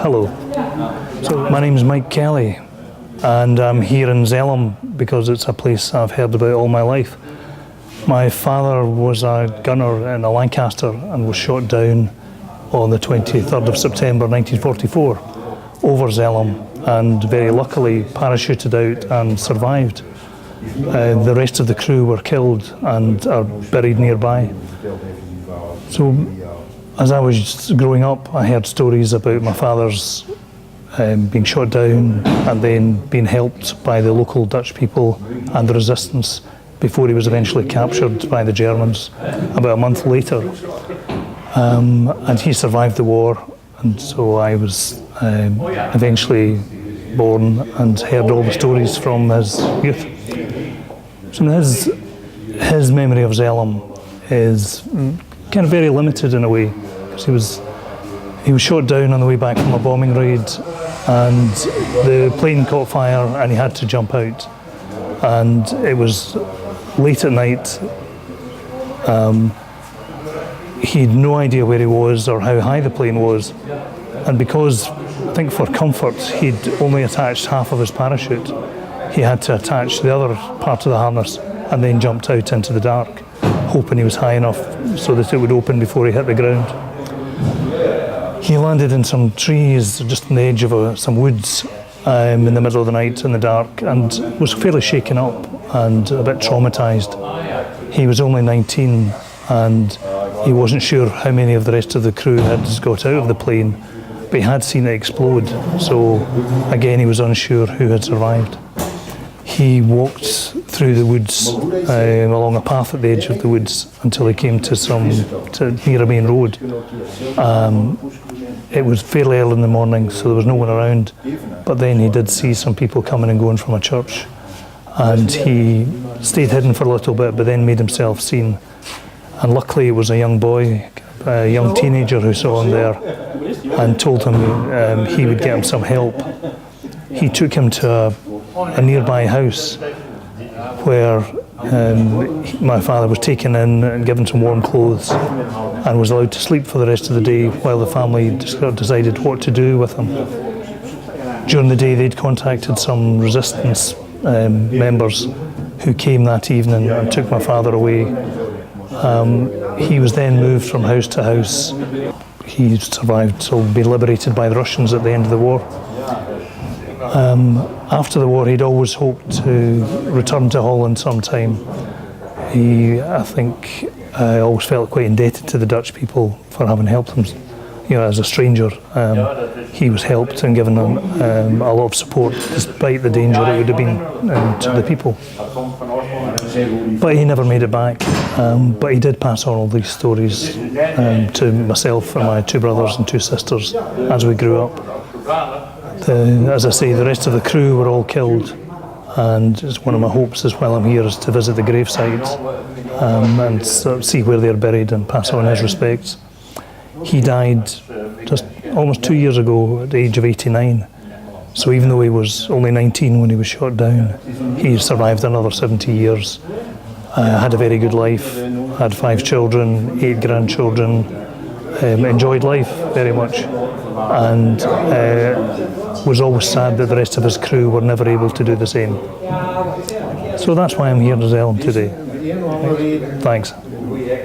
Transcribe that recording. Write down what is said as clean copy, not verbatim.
Hello. So my name is Mike Kelly, and I'm here in Zelhem because it's a place I've heard about all my life. My father was a gunner in a Lancaster and was shot down on the 23rd of September 1944 over Zelhem, and very luckily parachuted out and survived. The rest of the crew were killed and are buried nearby. So as I was growing up, I heard stories about my father's being shot down and then being helped by the local Dutch people and the resistance before he was eventually captured by the Germans about a month later. And he survived the war, and so I was eventually born and heard all the stories from his youth. So his memory of Zelhem is kind of very limited in a way, because he was shot down on the way back from a bombing raid, and the plane caught fire and he had to jump out, and it was late at night. He had no idea where he was or how high the plane was, and because, I think for comfort, he'd only attached half of his parachute, he had to attach the other part of the harness and then jumped out into the dark, hoping he was high enough so that it would open before he hit the ground. He landed in some trees just on the edge of some woods in the middle of the night in the dark, and was fairly shaken up and a bit traumatised. He was only 19 and he wasn't sure how many of the rest of the crew had got out of the plane, but he had seen it explode, so again he was unsure who had survived. He walked through the woods along a path at the edge of the woods until he came to near a main road. It was fairly early in the morning, so there was no one around, but then he did see some people coming and going from a church, and he stayed hidden for a little bit but then made himself seen, and luckily it was a young boy, a young teenager, who saw him there and told him he would get him some help. He took him to a nearby house where my father was taken in and given some warm clothes and was allowed to sleep for the rest of the day while the family decided what to do with him. During the day they'd contacted some resistance members who came that evening and took my father away. He was then moved from house to house. He survived till being liberated by the Russians at the end of the war. After the war, he'd always hoped to return to Holland sometime. I think, always felt quite indebted to the Dutch people for having helped him. As a stranger, he was helped and given a lot of support, despite the danger it would have been to the people. But he never made it back. But he did pass on all these stories to myself and my two brothers and two sisters as we grew up. As I say, the rest of the crew were all killed, and it's one of my hopes as well I'm here is to visit the grave sites and sort of see where they're buried and pass on his respects. He died just almost 2 years ago at the age of 89, so even though he was only 19 when he was shot down, he survived another 70 years, had a very good life, had 5 children, 8 grandchildren, enjoyed life very much, and was always sad that the rest of his crew were never able to do the same. So that's why I'm here in Zelhem today. Thanks.